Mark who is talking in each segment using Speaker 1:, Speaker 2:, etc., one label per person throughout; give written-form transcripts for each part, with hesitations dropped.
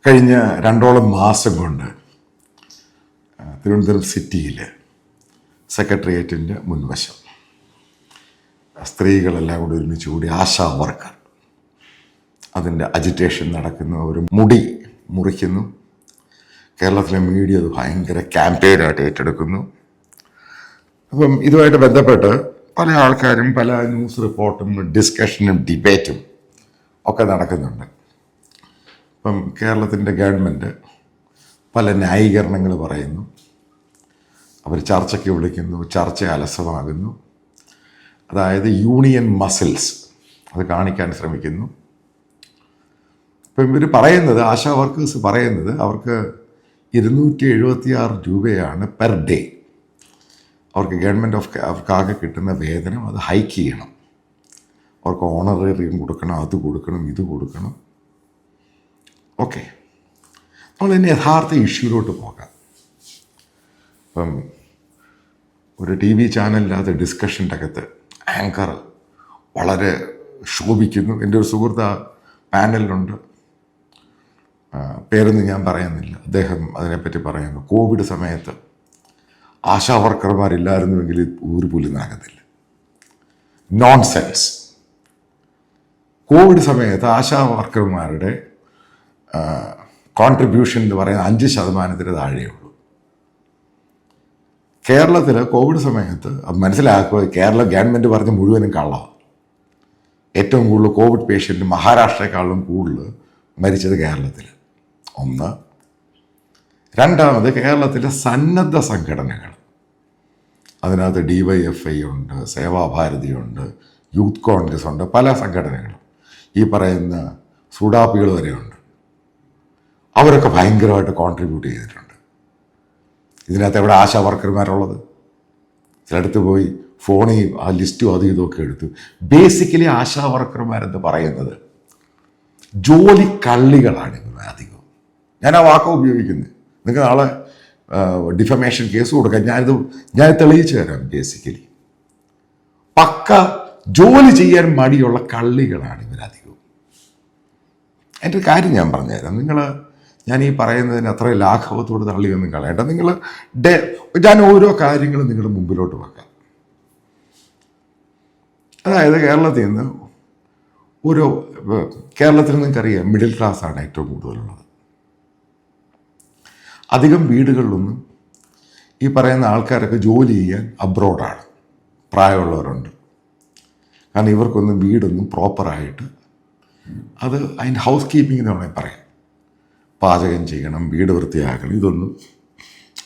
Speaker 1: കഴിഞ്ഞ 2ഓളം മാസം കൊണ്ട് തിരുവനന്തപുരം സിറ്റിയിൽ സെക്രട്ടേറിയറ്റിൻ്റെ മുൻവശം സ്ത്രീകളെല്ലാം കൂടി ഒരുമിച്ച് കൂടി ആശാ വർക്കർ അതിൻ്റെ അജിറ്റേഷൻ നടക്കുന്നു. അവർ മുടി മുറിക്കുന്നു. കേരളത്തിലെ മീഡിയ അത് ഭയങ്കര ക്യാമ്പയിനായിട്ട് ഏറ്റെടുക്കുന്നു. അപ്പം ഇതുമായിട്ട് ബന്ധപ്പെട്ട് പല ആൾക്കാരും പല ന്യൂസ് റിപ്പോർട്ടും ഡിസ്കഷനും ഡിബേറ്റും ഒക്കെ നടക്കുന്നുണ്ട്. ഇപ്പം കേരളത്തിൻ്റെ ഗവൺമെൻറ് പല ന്യായീകരണങ്ങൾ പറയുന്നു. അവർ ചർച്ചയ്ക്ക് വിളിക്കുന്നു, ചർച്ച അലസമാകുന്നു. അതായത് യൂണിയൻ മസിൽസ് അത് കാണിക്കാൻ ശ്രമിക്കുന്നു. ഇപ്പം ഇവർ പറയുന്നത്, ആശാ വർക്കേഴ്സ് പറയുന്നത്, അവർക്ക് 276 രൂപയാണ് പെർ ഡേ അവർക്ക് ഗവൺമെൻറ് അവർക്കാകെ കിട്ടുന്ന വേതനം. അത് ഹൈക്ക് ചെയ്യണം. അവർക്ക് ഓണറേറിയം കൊടുക്കണം, അത് കൊടുക്കണം, ഇത് കൊടുക്കണം. ഓക്കെ, നമ്മൾ ഇനി യഥാർത്ഥ ഇഷ്യൂലോട്ട് പോകാം. ഇപ്പം ഒരു TV ചാനലിനകത്ത് ഡിസ്കഷൻ്റെ അകത്ത് ആങ്കർ വളരെ ശോഭിക്കുന്നു. എൻ്റെ ഒരു സുഹൃത്ത് ആ പാനലിലുണ്ട്, പേരൊന്നും ഞാൻ പറയുന്നില്ല. അദ്ദേഹം അതിനെപ്പറ്റി പറയുന്നു, കോവിഡ് സമയത്ത് ആശാ വർക്കർമാരില്ലായിരുന്നുവെങ്കിൽ ഒരു പുല്ലും നടക്കത്തില്ല. നോൺസെൻസ്. കോവിഡ് സമയത്ത് ആശാ വർക്കർമാരുടെ കോൺട്രിബ്യൂഷൻ എന്ന് പറയുന്നത് 5% താഴെയുള്ളൂ. കേരളത്തിൽ കോവിഡ് സമയത്ത് മനസ്സിലാക്കുക, കേരള ഗവൺമെൻറ് പറഞ്ഞ് മുഴുവനും കള്ളമാണ്. ഏറ്റവും കൂടുതൽ കോവിഡ് പേഷ്യൻ്റ് മഹാരാഷ്ട്രയെക്കാളും കൂടുതൽ മരിച്ചത് കേരളത്തിൽ. ഒന്ന്. രണ്ടാമത്, കേരളത്തിലെ സന്നദ്ധ സംഘടനകൾ, അതിനകത്ത് DYFI ഉണ്ട്, സേവാഭാരതിയുണ്ട്, യൂത്ത് കോൺഗ്രസ് ഉണ്ട്, പല സംഘടനകളും, ഈ പറയുന്ന സുഡാപ്പികൾ വരെയുണ്ട്. അവരൊക്കെ ഭയങ്കരമായിട്ട് കോൺട്രിബ്യൂട്ട് ചെയ്തിട്ടുണ്ട്. ഇതിനകത്ത് എവിടെ ആശാ വർക്കർമാരുള്ളത്? ചിലടത്ത് പോയി ഫോണിൽ ആ ലിസ്റ്റും അതും ഇതൊക്കെ എടുത്തു. ബേസിക്കലി ആശാ വർക്കർമാരെന്ന് പറയുന്നത് ജോലി കള്ളികളാണ് ഇന്ന് അധികം. ഞാൻ ആ വാക്കം ഉപയോഗിക്കുന്നത്. നിങ്ങൾക്ക് നാളെ ഡിഫമേഷൻ കേസ് കൊടുക്കാം. ഞാൻ തെളിയിച്ചു തരാം. ബേസിക്കലി പക്ക ജോലി ചെയ്യാൻ മടിയുള്ള കള്ളികളാണ് ഇവരധികവും. എൻ്റെ ഒരു കാര്യം ഞാൻ പറഞ്ഞുതരാം. ഞാൻ ഈ പറയുന്നതിന് അത്ര ലാഘവത്തോട് തള്ളിയൊന്നും കളയണ്ട. ഞാൻ ഓരോ കാര്യങ്ങളും നിങ്ങളുടെ മുമ്പിലോട്ട് വെക്കാം. അതായത് കേരളത്തിൽ നിങ്ങൾക്കറിയാം, മിഡിൽ ക്ലാസ്സാണ് ഏറ്റവും കൂടുതലുള്ളത്. അധികം വീടുകളിലൊന്നും ഈ പറയുന്ന ആൾക്കാരൊക്കെ ജോലി ചെയ്യാൻ അബ്രോഡാണ്. പ്രായമുള്ളവരുണ്ട്. കാരണം ഇവർക്കൊന്നും വീടൊന്നും പ്രോപ്പറായിട്ട് അതിൻ്റെ ഹൗസ് കീപ്പിംഗ് എന്ന് വേണമെങ്കിൽ പറയാം. പാചകം ചെയ്യണം, വീട് വൃത്തിയാക്കണം, ഇതൊന്നും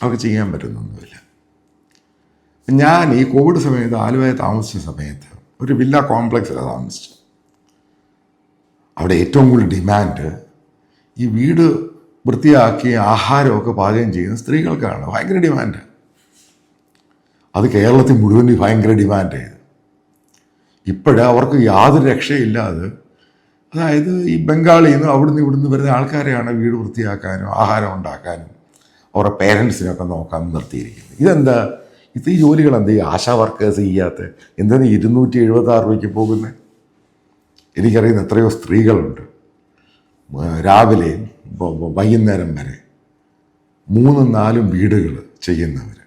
Speaker 1: അവർക്ക് ചെയ്യാൻ പറ്റുന്നൊന്നുമില്ല. ഞാൻ ഈ കോവിഡ് സമയത്ത് ആലുവയിൽ താമസിച്ച സമയത്ത് ഒരു വില്ല കോംപ്ലക്സിലാണ് താമസിച്ചത്. അവിടെ ഏറ്റവും കൂടുതൽ ഡിമാൻഡ് ഈ വീട് വൃത്തിയാക്കി ആഹാരമൊക്കെ പാചകം ചെയ്യുന്ന സ്ത്രീകൾക്കാണ്. ഭയങ്കര ഡിമാൻഡ്. അത് കേരളത്തിൽ മുഴുവൻ ഭയങ്കര ഡിമാൻഡ് ചെയ്ത് അവർക്ക് യാതൊരു രക്ഷയില്ലാതെ, അതായത് ഈ ബംഗാളിൽ നിന്ന് അവിടുന്ന് ഇവിടുന്ന് വരുന്ന ആൾക്കാരെയാണ് വീട് വൃത്തിയാക്കാനും ആഹാരം ഉണ്ടാക്കാനും അവരുടെ പേരൻസിനൊക്കെ നോക്കാൻ നിർത്തിയിരിക്കുന്നത്. ഈ ജോലികൾ ഈ ആശാ വർക്കേഴ്സ് ചെയ്യാത്ത? എന്താണ് 276 രൂപയ്ക്ക് പോകുന്നത്? എനിക്കറിയുന്ന എത്രയോ സ്ത്രീകളുണ്ട്, രാവിലെ വൈകുന്നേരം വരെ 3-4 വീടുകൾ ചെയ്യുന്നവർ.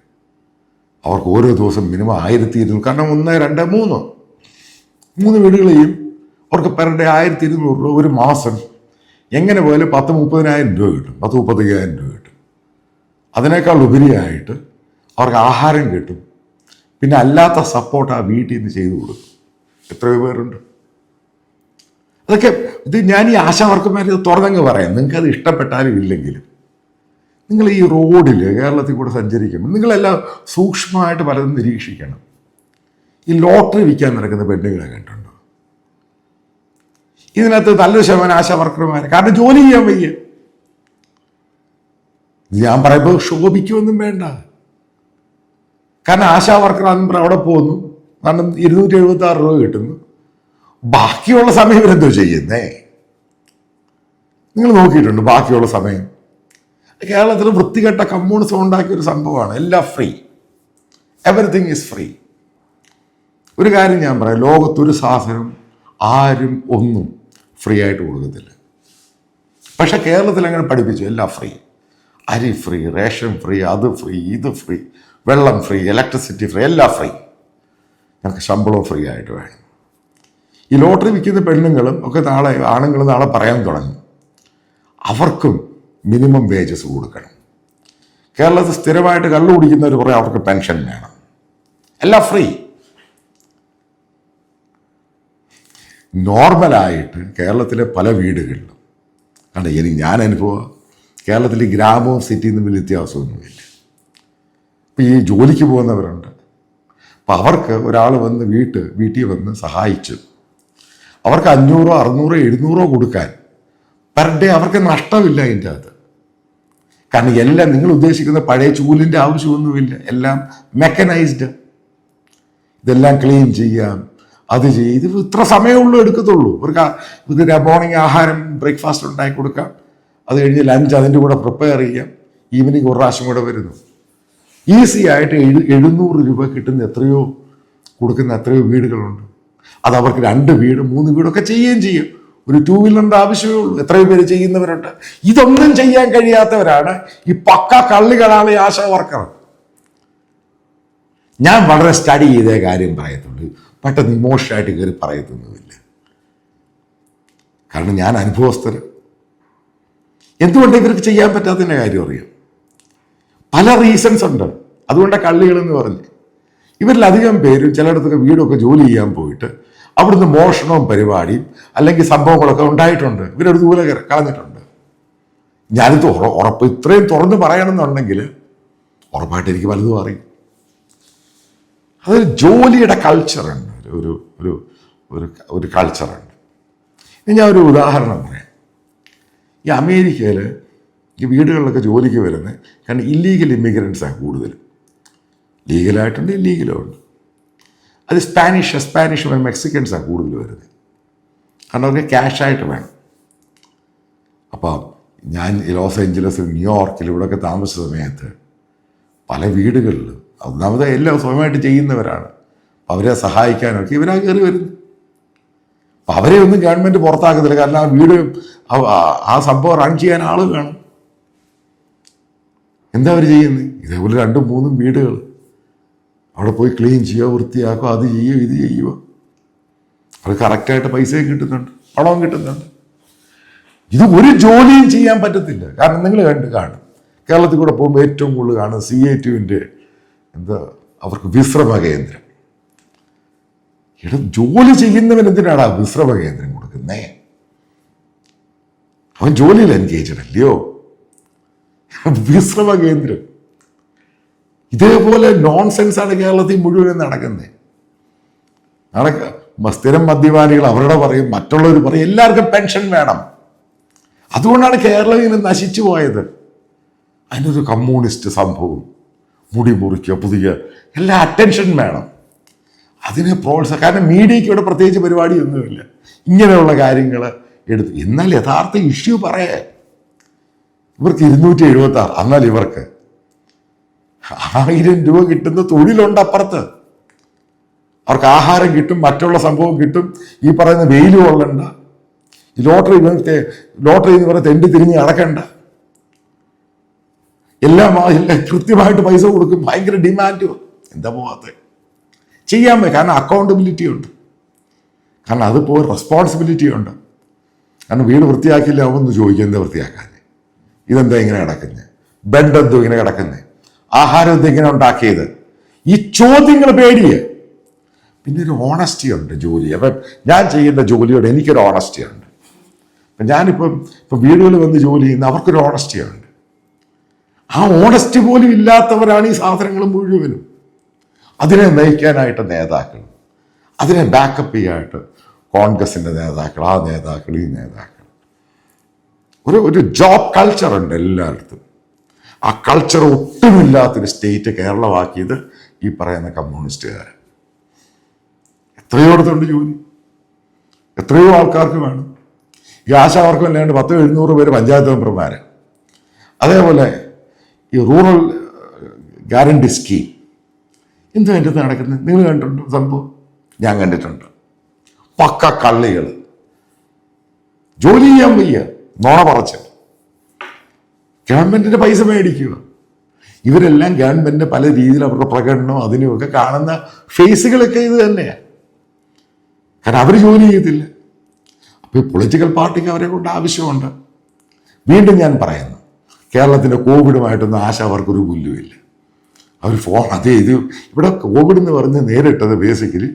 Speaker 1: അവർക്ക് ഓരോ ദിവസം മിനിമം 1200, കാരണം 1, 2, 3 വീടുകളെയും അവർക്ക് പെർ ഡേ 1200 രൂപ. ഒരു മാസം എങ്ങനെ പോയാലും 10-30,000 രൂപ കിട്ടും, 10-35,000 രൂപ കിട്ടും. അതിനേക്കാൾ ഉപരിയായിട്ട് അവർക്ക് ആഹാരം കിട്ടും. പിന്നെ അല്ലാത്ത സപ്പോർട്ട് ആ വീട്ടിൽ നിന്ന് ചെയ്തു കൊടുക്കും. എത്രയോ പേരുണ്ട്. അതൊക്കെ ഞാൻ ഈ ആശാ വർക്കർമാർ തുറന്നങ്ങ് പറയാം. നിങ്ങൾക്കത് ഇഷ്ടപ്പെട്ടാലും ഇല്ലെങ്കിലും നിങ്ങൾ ഈ റോഡിൽ കേരളത്തിൽ കൂടെ സഞ്ചരിക്കുമ്പോൾ നിങ്ങളെല്ലാം സൂക്ഷ്മമായിട്ട് പലതും നിരീക്ഷിക്കണം. ഈ ലോട്ടറി വിൽക്കാൻ നടക്കുന്ന പെണ്ണുങ്ങളെ കണ്ടുണ്ടോ? ഇതിനകത്ത് നല്ലൊരു ശതമാനം ആശാ വർക്കർമാർ, കാരണം ജോലി ചെയ്യാൻ വയ്യ. ഞാൻ പറയുമ്പോൾ ശോഭിക്കുമൊന്നും വേണ്ട. കാരണം ആശാ വർക്കർ അവിടെ പോകുന്നു, കാരണം 276 രൂപ കിട്ടുന്നു. ബാക്കിയുള്ള സമയം ഇവരെന്തോ ചെയ്യുന്നേ? നിങ്ങൾ നോക്കിയിട്ടുണ്ട് ബാക്കിയുള്ള സമയം? കേരളത്തിൽ വൃത്തികെട്ട കമ്മ്യൂണിസം ഉണ്ടാക്കിയൊരു സംഭവമാണ്. എല്ലാം ഫ്രീ, എവറിത്തിങ് ഈസ് ഫ്രീ. ഒരു കാര്യം ഞാൻ പറയാം, ലോകത്തൊരു സാധനം ആരും ഒന്നും ഫ്രീ ആയിട്ട് കൊടുക്കത്തില്ല. പക്ഷെ കേരളത്തിൽ അങ്ങനെ പഠിപ്പിച്ചു, എല്ലാം ഫ്രീ, അരി ഫ്രീ, റേഷൻ ഫ്രീ, അത് ഫ്രീ, ഇത് ഫ്രീ, വെള്ളം ഫ്രീ, ഇലക്ട്രിസിറ്റി ഫ്രീ, എല്ലാം ഫ്രീ. ഞങ്ങൾക്ക് ശമ്പളവും ഫ്രീ ആയിട്ട് വേണം. ഈ ലോട്ടറി വിൽക്കുന്ന പെണ്ണുങ്ങളും ഒക്കെ നാളെ, ആണുങ്ങൾ നാളെ പറയാൻ തുടങ്ങും അവർക്കും മിനിമം വേജസ് കൊടുക്കണം. കേരളത്തിൽ സ്ഥിരമായിട്ട് കള്ളു കുടിക്കുന്നവർ പറയും അവർക്ക് പെൻഷൻ വേണം, എല്ലാം ഫ്രീ. നോർമലായിട്ട് കേരളത്തിലെ പല വീടുകളിലും കണ്ട, ഞാൻ അനുഭവം കേരളത്തിൽ ഗ്രാമവും സിറ്റിയും തമ്മിൽ വ്യത്യാസമൊന്നുമില്ല. ഇപ്പം ഈ ജോലിക്ക് പോകുന്നവരുണ്ട്, അപ്പം അവർക്ക് ഒരാൾ വന്ന് വീട്ടിൽ വന്ന് സഹായിച്ചു, അവർക്ക് 500, 600, 700 കൊടുക്കാൻ പെർ ഡേ അവർക്ക് നഷ്ടമില്ല അതിൻ്റെ അത്. കാരണം എല്ലാം നിങ്ങൾ ഉദ്ദേശിക്കുന്ന പഴയ ചൂലിൻ്റെ ആവശ്യമൊന്നുമില്ല, എല്ലാം മെക്കനൈസ്ഡ്. ഇതെല്ലാം ക്ലീൻ ചെയ്യാം, അത് ചെയ്യും, ഇത് ഇത്ര സമയമുള്ളൂ എടുക്കത്തുള്ളൂ. ഇവർക്ക് മോർണിംഗ് ആഹാരം ബ്രേക്ക്ഫാസ്റ്റ് ഉണ്ടാക്കി കൊടുക്കാം, അത് കഴിഞ്ഞ് ലഞ്ച് അതിൻ്റെ കൂടെ പ്രിപ്പയർ ചെയ്യാം, ഈവനിങ് ഒരു പ്രാവശ്യം കൂടെ വരുന്നു. ഈസി ആയിട്ട് 700 രൂപ കിട്ടുന്ന കൊടുക്കുന്ന എത്രയോ വീടുകളുണ്ട്. അത് അവർക്ക് 2 വീട് 3 വീടൊക്കെ ചെയ്യുകയും ചെയ്യും. ഒരു 2 വീലറിൻ്റെ ആവശ്യമേ ഉള്ളൂ. എത്രയോ പേര് ചെയ്യുന്നവരുണ്ട്. ഇതൊന്നും ചെയ്യാൻ കഴിയാത്തവരാണ് ഈ പക്ക കള്ളികളാണ് ഈ ആശാ വർക്കർ. ഞാൻ വളരെ സ്റ്റഡി ചെയ്തേ കാര്യം പറയത്തുള്ളൂ, പെട്ടെന്ന് ഇമോഷനായിട്ട് കയറി പറയത്തൊന്നുമില്ല. കാരണം ഞാൻ അനുഭവസ്ഥർ. എന്തുകൊണ്ട് ഇവർക്ക് ചെയ്യാൻ പറ്റാത്തതിൻ്റെ കാര്യം അറിയാം. പല റീസൺസ് ഉണ്ട്. അതുകൊണ്ടാണ് കള്ളികളെന്ന് പറഞ്ഞ്. ഇവരിലധികം പേരും ചിലയിടത്തൊക്കെ വീടൊക്കെ ജോലി ചെയ്യാൻ പോയിട്ട് അവിടുന്ന് മോഷണവും പരിപാടിയും അല്ലെങ്കിൽ സംഭവങ്ങളൊക്കെ ഉണ്ടായിട്ടുണ്ട്. ഇവരൊരു ദൂരെ കളഞ്ഞിട്ടുണ്ട്. ഞാനിത് ഉറപ്പ് ഇത്രയും തുറന്ന് പറയണമെന്നുണ്ടെങ്കിൽ ഉറപ്പായിട്ട് എനിക്ക് പലതും അറിയും. അതൊരു ജോലിയുടെ കൾച്ചറുണ്ട്, ഒരു ഒരു ഒരു കൾച്ചറുണ്ട്. ഞാൻ ഒരു ഉദാഹരണം പറയാം. ഈ അമേരിക്കയിൽ ഈ വീടുകളിലൊക്കെ ജോലിക്ക് വരുന്നത് കാരണം ഇല്ലീഗൽ ഇമിഗ്രൻസാണ് കൂടുതലും. ലീഗലായിട്ടുണ്ട്, ഇല്ലീഗലും ഉണ്ട്. അത് സ്പാനിഷ് മെക്സിക്കൻസാണ് കൂടുതൽ വരുന്നത്. കാരണം അവർക്ക് ക്യാഷായിട്ട് വേണം. അപ്പോൾ ഞാൻ ലോസ് ഏഞ്ചലസ്, ന്യൂയോർക്കിൽ ഇവിടെയൊക്കെ താമസിച്ച സമയത്ത് പല വീടുകളിൽ ഒന്നാമത് എല്ലാം സ്വയമായിട്ട് ചെയ്യുന്നവരാണ്. അവരെ സഹായിക്കാനൊക്കെ ഇവരാ കയറി വരുന്നത്. അപ്പം അവരെ ഒന്നും ഗവൺമെൻറ് പുറത്താക്കത്തില്ല. കാരണം ആ വീട് ആ സംഭവം റൺ ചെയ്യാൻ ആൾ വേണം. എന്താ അവർ ചെയ്യുന്നത്? ഇതേപോലെ 2, 3 വീടുകൾ അവിടെ പോയി ക്ലീൻ ചെയ്യുക, വൃത്തിയാക്കുക, അത് ചെയ്യുക, ഇത് ചെയ്യുക. അത് കറക്റ്റായിട്ട് പൈസയും കിട്ടുന്നുണ്ട്, പണവും കിട്ടുന്നുണ്ട്. ഇത് ഒരു ജോലിയും ചെയ്യാൻ പറ്റത്തില്ല. കാരണം നിങ്ങൾ കാണും കേരളത്തിൽ കൂടെ പോകുമ്പോൾ ഏറ്റവും കൂടുതൽ കാണും CATUവിൻ്റെ അവർക്ക് വിശ്രമ കേന്ദ്രം. ജോലി ചെയ്യുന്നവൻ എന്തിനാണ് ആ വിശ്രമ കേന്ദ്രം കൊടുക്കുന്നേ? അവൻ ജോലിയിൽ എൻഗേജഡ് അല്ലയോ? വിശ്രമ കേന്ദ്രം. ഇതേപോലെ നോൺസെൻസാണ് കേരളത്തിൽ മുഴുവൻ നടക്കുന്നത്. സ്ഥിരം മദ്യപാനികൾ അവരുടെ പറയും, മറ്റുള്ളവർ പറയും, എല്ലാവർക്കും പെൻഷൻ വേണം. അതുകൊണ്ടാണ് കേരളം ഇങ്ങനെ നശിച്ചു പോയത്. അതിനൊരു കമ്മ്യൂണിസ്റ്റ് സംഭവം, മുടി മുറിക്കുക, പുതിയ എല്ലാ അറ്റൻഷൻ വേണം. അതിനെ കാരണം മീഡിയയ്ക്ക് ഇവിടെ പ്രത്യേകിച്ച് പരിപാടിയൊന്നുമില്ല. ഇങ്ങനെയുള്ള കാര്യങ്ങൾ എടുത്ത്. എന്നാൽ യഥാർത്ഥ ഇഷ്യൂ പറയേ. ഇവർക്ക് 276, എന്നാൽ ഇവർക്ക് 1000 രൂപ കിട്ടുന്ന തൊഴിലുണ്ട് അപ്പുറത്ത്. അവർക്ക് ആഹാരം കിട്ടും, മറ്റുള്ള സംഭവം കിട്ടും. ഈ പറയുന്ന വെയിൽ കൊള്ളണ്ട, ഈ ലോട്ടറി എന്ന് പറഞ്ഞ തെണ്ടി തിരിഞ്ഞ് നടക്കണ്ട, എല്ലാം കൃത്യമായിട്ട് പൈസ കൊടുക്കും. ഭയങ്കര ഡിമാൻഡ്. എന്താ പോവാത്ത ചെയ്യാൻ പറ്റും. കാരണം അക്കൗണ്ടബിലിറ്റി ഉണ്ട്. കാരണം അതിപ്പോൾ റെസ്പോൺസിബിലിറ്റി ഉണ്ട്. കാരണം വീട് വൃത്തിയാക്കില്ല അവന്ന് ചോദിക്കുക, എന്താ വൃത്തിയാക്കാൻ, ഇതെന്താ ഇങ്ങനെ കിടക്കുന്നത്, ബെഡ് എന്തോ ഇങ്ങനെ കിടക്കുന്നത്, ആഹാരം എന്താ ഇങ്ങനെ ഉണ്ടാക്കിയത്, ഈ ചോദ്യങ്ങൾ പേടിയേ. പിന്നെ ഒരു ഓണസ്റ്റി ഉണ്ട് ജോലി. അപ്പം ഞാൻ ചെയ്യുന്ന ജോലിയോട് എനിക്കൊരു ഓണസ്റ്റി ഉണ്ട്. അപ്പം ഞാനിപ്പം വീടുകളിൽ വന്ന് ജോലി ചെയ്യുന്ന അവർക്കൊരു ഓണസ്റ്റി ഉണ്ട്. ആ ഓണസ്റ്റി പോലും ഇല്ലാത്തവരാണ് ഈ സാധനങ്ങൾ മുഴുവനും. അതിനെ നയിക്കാനായിട്ട് നേതാക്കൾ, അതിനെ ബാക്കപ്പ് ചെയ്യാനായിട്ട് കോൺഗ്രസിൻ്റെ നേതാക്കൾ, ആ നേതാക്കൾ, ഈ നേതാക്കൾ. ഒരു ജോബ് കൾച്ചറുണ്ട് എല്ലായിടത്തും. ആ കൾച്ചർ ഒട്ടുമില്ലാത്തൊരു സ്റ്റേറ്റ് കേരളമാക്കിയത് ഈ പറയുന്ന കമ്മ്യൂണിസ്റ്റുകാർ. എത്രയോ ഇടത്തുണ്ട് ജോലി, എത്രയോ ആൾക്കാർക്ക് വേണം. ഈ ആശാവർക്കും അല്ലാണ്ട് 10-700 പേര് പഞ്ചായത്ത് മെമ്പർമാർ. അതേപോലെ ഈ റൂറൽ ഗ്യാരണ്ടി സ്കീം എന്താ എൻ്റെ അടുത്ത് നടക്കുന്നത്? നിങ്ങൾ കണ്ടിട്ടുണ്ടോ സംഭവം? ഞാൻ കണ്ടിട്ടുണ്ട്. പക്ക കള്ളികൾ, ജോലി ചെയ്യാൻ വയ്യ, നോണ പറച്ച്. ഗവൺമെൻറ്റിൻ്റെ പൈസ മേടിക്കുക. ഇവരെല്ലാം ഗവൺമെൻറ് പല രീതിയിൽ അവരുടെ പ്രകടനം അതിനുമൊക്കെ കാണുന്ന ഫേസുകളൊക്കെ ഇത് തന്നെയാണ്. കാരണം അവർ ജോലി ചെയ്യത്തില്ല. അപ്പോൾ ഈ പൊളിറ്റിക്കൽ പാർട്ടിക്ക് അവരെ കൊണ്ട് ആവശ്യമുണ്ട്. വീണ്ടും ഞാൻ പറയുന്നു, കേരളത്തിൻ്റെ കോവിഡുമായിട്ടൊന്നും ആശാവർക്കൊരു പുല്ലുമില്ല. അവർ അതേ ഇത് ഇവിടെ കോവിഡ് എന്ന് പറഞ്ഞ് നേരിട്ടത് ബേസിക്കലി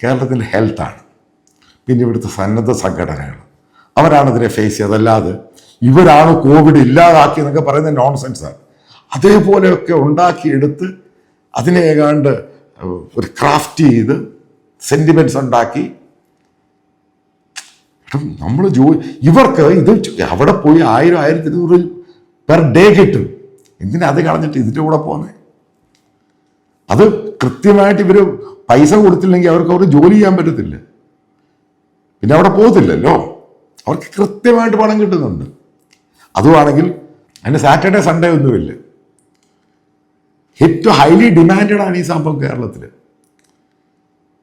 Speaker 1: കേരളത്തിൻ്റെ ഹെൽത്താണ്. പിന്നെ ഇവിടുത്തെ സന്നദ്ധ സംഘടനകൾ അവരാണിതിനെ ഫേസ് ചെയ്തത്. അതല്ലാതെ ഇവരാണ് കോവിഡ് ഇല്ലാതാക്കി എന്നൊക്കെ പറയുന്നത് നോൺസെൻസാണ്. അതേപോലെയൊക്കെ ഉണ്ടാക്കിയെടുത്ത് അതിനെ ഏതാണ്ട് ഒരു ക്രാഫ്റ്റ് ചെയ്ത് സെൻറ്റിമെൻറ്റ്സ് ഉണ്ടാക്കി നമ്മൾ ഇവർക്ക് ഇത് അവിടെ പോയി 1000, 1200 പെർ ഡേ കിട്ടും. എന്തിനാ അത് കളഞ്ഞിട്ട് ഇതിൻ്റെ കൂടെ പോകുന്നത്? അത് കൃത്യമായിട്ട് ഇവർ പൈസ കൊടുത്തില്ലെങ്കിൽ അവർ ജോലി ചെയ്യാൻ പറ്റത്തില്ല. പിന്നെ അവിടെ പോകത്തില്ലല്ലോ. അവർക്ക് കൃത്യമായിട്ട് പണം കിട്ടുന്നുണ്ട്. അതുമാണെങ്കിൽ അതിന് സാറ്റർഡേ സൺഡേ ഒന്നുമില്ല. ഏറ്റവും ഹൈലി ഡിമാൻഡഡ് ആണ് ഈ സംഭവം കേരളത്തിൽ.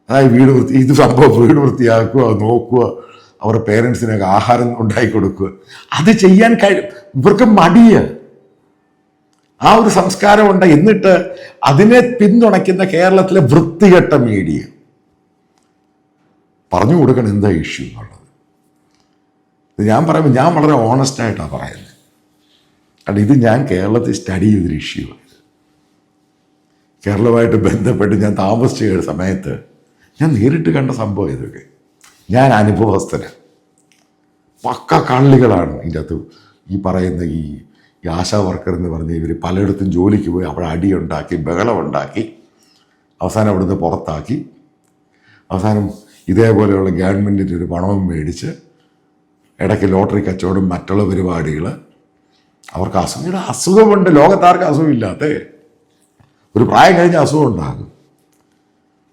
Speaker 1: അതായത് ഇത് സംഭവം വീട് വൃത്തിയാക്കുക, നോക്കുക, അവരുടെ പേരൻസിനൊക്കെ ആഹാരം ഉണ്ടാക്കി കൊടുക്കുക. അത് ചെയ്യാൻ ഇവർക്ക് മടിയ ആ ഒരു സംസ്കാരമുണ്ട്. എന്നിട്ട് അതിനെ പിന്തുണയ്ക്കുന്ന കേരളത്തിലെ വൃത്തികെട്ട മീഡിയ പറഞ്ഞു കൊടുക്കണം എന്താ ഇഷ്യൂ എന്നുള്ളത്. ഇത് ഞാൻ പറയുമ്പോൾ ഞാൻ വളരെ ഓണസ്റ്റായിട്ടാണ് പറയുന്നത്. കാരണം ഇത് ഞാൻ കേരളത്തിൽ സ്റ്റഡി ചെയ്തൊരു ഇഷ്യൂ ആണ്. കേരളവുമായിട്ട് ബന്ധപ്പെട്ട് ഞാൻ താമസിച്ച സമയത്ത് ഞാൻ നേരിട്ട് കണ്ട സംഭവം ഇതൊക്കെ. ഞാൻ അനുഭവസ്ഥന് പക്ക കള്ളികളാണ് ഇതിൻ്റെ അകത്ത്. ഈ പറയുന്ന ഈ ആശാ വർക്കർ എന്ന് പറഞ്ഞ് ഇവർ പലയിടത്തും ജോലിക്ക് പോയി അവിടെ അടിയുണ്ടാക്കി ബഹളമുണ്ടാക്കി അവസാനം അവിടുന്ന് പുറത്താക്കി അവസാനം ഇതേപോലെയുള്ള ഗവൺമെൻറ്റിൻ്റെ ഒരു പണവും മേടിച്ച് ഇടയ്ക്ക് ലോട്ടറി കച്ചവടം മറ്റുള്ള പരിപാടികൾ. അവർക്ക് അസുഖമുണ്ട്. ലോകത്താർക്ക് അസുഖമില്ലാത്ത ഒരു പ്രായം കഴിഞ്ഞ അസുഖം ഉണ്ടാകും.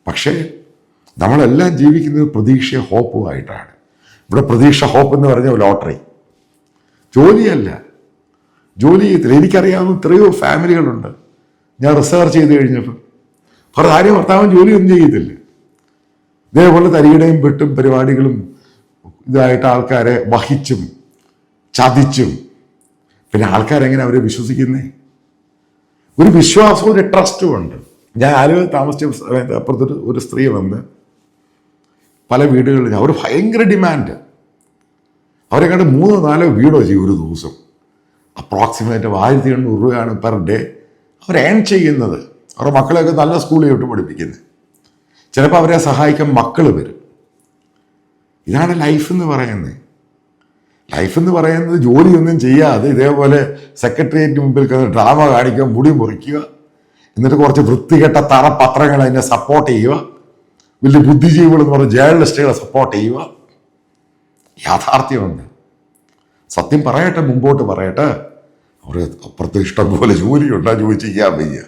Speaker 1: പക്ഷേ നമ്മളെല്ലാം ജീവിക്കുന്നത് പ്രതീക്ഷ ഹോപ്പുമായിട്ടാണ്. ഇവിടെ പ്രതീക്ഷ ഹോപ്പ് എന്ന് പറഞ്ഞ ലോട്ടറി ജോലിയല്ല. ജോലി ചെയ്യത്തില്ല. എനിക്കറിയാവുന്ന എത്രയോ ഫാമിലികളുണ്ട്. ഞാൻ റിസർച്ച് ചെയ്ത് കഴിഞ്ഞപ്പോൾ ഭാര്യ ഭർത്താവും ജോലിയൊന്നും ചെയ്യത്തില്ല. ഇതേപോലെ തരികിടയും വെട്ടും പരിപാടികളും ഇതായിട്ട് ആൾക്കാരെ വഹിച്ചും ചതിച്ചും. പിന്നെ ആൾക്കാരെങ്ങനെ അവരെ വിശ്വസിക്കുന്നേ? ഒരു വിശ്വാസവും ഒരു ട്രസ്റ്റും ഉണ്ട്. ഞാൻ ആലുവ താമസിച്ച സമയത്ത് അപ്പുറത്തൊരു ഒരു സ്ത്രീ വന്ന് പല വീടുകളിൽ അവർ ഭയങ്കര ഡിമാൻഡ്. അവരെ കണ്ട് 3-4 വീടോ ചെയ്യും ഒരു ദിവസം. അപ്രോക്സിമേറ്റ് 1800 രൂപയാണ് പെർ ഡേ അവർ ഏൺ ചെയ്യുന്നത്. അവരുടെ മക്കളെയൊക്കെ നല്ല സ്കൂളിൽ വിട്ട് പഠിപ്പിക്കുന്നത്. ചിലപ്പോൾ അവരെ സഹായിക്കാൻ മക്കൾ വരും. ഇതാണ് ലൈഫ് എന്ന് പറയുന്നത്. ലൈഫ് എന്ന് പറയുന്നത് ജോലിയൊന്നും ചെയ്യാതെ ഇതേപോലെ സെക്രട്ടേറിയറ്റിന് മുമ്പിൽ ഡ്രാമ കാണിക്കുക, മുടി മുറിക്കുക, എന്നിട്ട് കുറച്ച് വൃത്തികെട്ട തറപത്രങ്ങൾ അതിനെ സപ്പോർട്ട് ചെയ്യുക, വലിയ ബുദ്ധിജീവികൾ എന്ന് പറഞ്ഞ ജേർണലിസ്റ്റുകളെ സപ്പോർട്ട് ചെയ്യുക. യാഥാർത്ഥ്യമുണ്ട്. സത്യം പറയട്ടെ, മുമ്പോട്ട് പറയട്ടെ. അവർ അപ്പുറത്ത് ഇഷ്ടം പോലെ ജോലിയുണ്ട്, ജോലി ചെയ്യാൻ വയ്യ.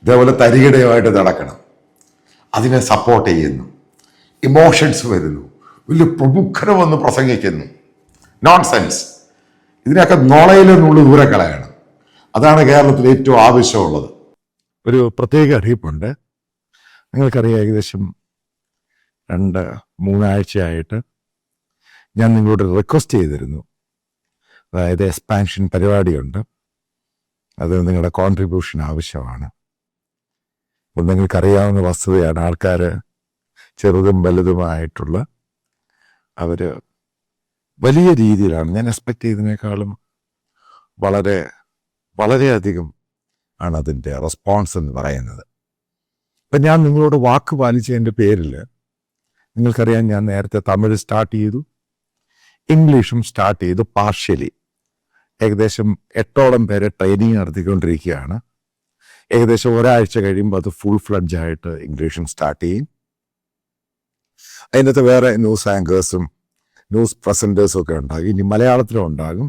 Speaker 1: ഇതേപോലെ തരികിടയുമായിട്ട് നടക്കണം. അതിനെ സപ്പോർട്ട് ചെയ്യുന്നു. ഇമോഷൻസ് വരുന്നു. വലിയ പ്രമുഖരെ വന്ന് പ്രസംഗിക്കുന്നു. നോൺസെൻസ്. ഇതിനൊക്കെ നോളയിൽ നിന്നുള്ള ദൂരെ കളയണം. അതാണ് കേരളത്തിൽ ഏറ്റവും ആവശ്യമുള്ളത്. ഒരു പ്രത്യേക അറിയിപ്പുണ്ട്. നിങ്ങൾക്കറിയാം, ഏകദേശം 2-3 ആഴ്ചയായിട്ട് ഞാൻ നിങ്ങളോട് റിക്വസ്റ്റ് ചെയ്തിരുന്നു. അതായത് എക്സ്പാൻഷൻ പരിപാടിയുണ്ട്, അത് നിങ്ങളുടെ കോൺട്രിബ്യൂഷൻ ആവശ്യമാണ്. അപ്പോൾ നിങ്ങൾക്കറിയാവുന്ന വസ്തുതയാണ്, ആൾക്കാർ ചെറുതും വലുതുമായിട്ടുള്ള അവർ വലിയ രീതിയിലാണ്, ഞാൻ എക്സ്പെക്റ്റ് ചെയ്തതിനേക്കാളും വളരെയധികം ആണ് അതിൻ്റെ റെസ്പോൺസ് എന്ന് പറയുന്നത്. അപ്പം ഞാൻ നിങ്ങളോട് വാക്ക് പാലിച്ചതിൻ്റെ പേരിൽ നിങ്ങൾക്കറിയാം, ഞാൻ നേരത്തെ തമിഴ് സ്റ്റാർട്ട് ചെയ്തു, ഇംഗ്ലീഷും സ്റ്റാർട്ട് ചെയ്തു പാർഷ്യലി. ഏകദേശം 8ഓളം പേരെ ട്രെയിനിങ് നടത്തിക്കൊണ്ടിരിക്കുകയാണ്. ഏകദേശം ഒരാഴ്ച കഴിയുമ്പോൾ അത് ഫുൾ ഫ്ലഡ്ജ് ആയിട്ട് ഇംഗ്ലീഷും സ്റ്റാർട്ട് ചെയ്യും. അതിനകത്ത് വേറെ ന്യൂസ് ആങ്കേഴ്സും ന്യൂസ് പ്രസൻറ്റേഴ്സും ഒക്കെ ഉണ്ടാകും. ഇനി മലയാളത്തിലും ഉണ്ടാകും.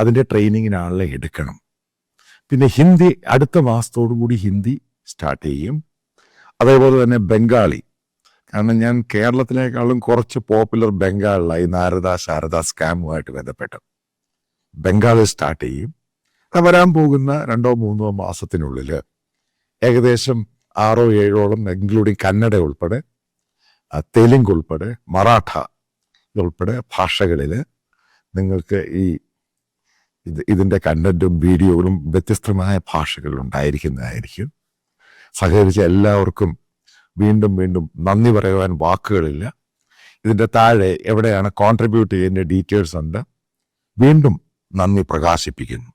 Speaker 1: അതിൻ്റെ ട്രെയിനിങ്ങിന് ആളെ എടുക്കണം. പിന്നെ ഹിന്ദി അടുത്ത മാസത്തോടു കൂടി ഹിന്ദി സ്റ്റാർട്ട് ചെയ്യും. അതേപോലെ തന്നെ ബംഗാളി, കാരണം ഞാൻ കേരളത്തിനേക്കാളും കുറച്ച് പോപ്പുലർ ബംഗാളിലായി ശാരദ സ്കാമുമായിട്ട് ബന്ധപ്പെട്ട് ബംഗാളിൽ സ്റ്റാർട്ട് ചെയ്യും. വരാൻ പോകുന്ന 2-3 മാസത്തിനുള്ളിൽ ഏകദേശം 6-7ഓളം, ഇൻക്ലൂഡിങ് കന്നഡ ഉൾപ്പെടെ, തെലുങ്ക് ഉൾപ്പെടെ, മറാഠ ഇതുൾപ്പെടെ ഭാഷകളിൽ നിങ്ങൾക്ക് ഇതിൻ്റെ കണ്ടന്റും വീഡിയോകളും വ്യത്യസ്തമായ ഭാഷകളിൽ ഉണ്ടായിരിക്കുന്നതായിരിക്കും. സഹകരിച്ച എല്ലാവർക്കും വീണ്ടും വീണ്ടും നന്ദി പറയുവാൻ വാക്കുകളില്ല. ഇതിൻ്റെ താഴെ എവിടെയാണ് കോൺട്രിബ്യൂട്ട് ചെയ്യുന്ന ഡീറ്റെയിൽസ് ഉണ്ട്. വീണ്ടും നന്ദി പ്രകാശിപ്പിക്കുന്നു.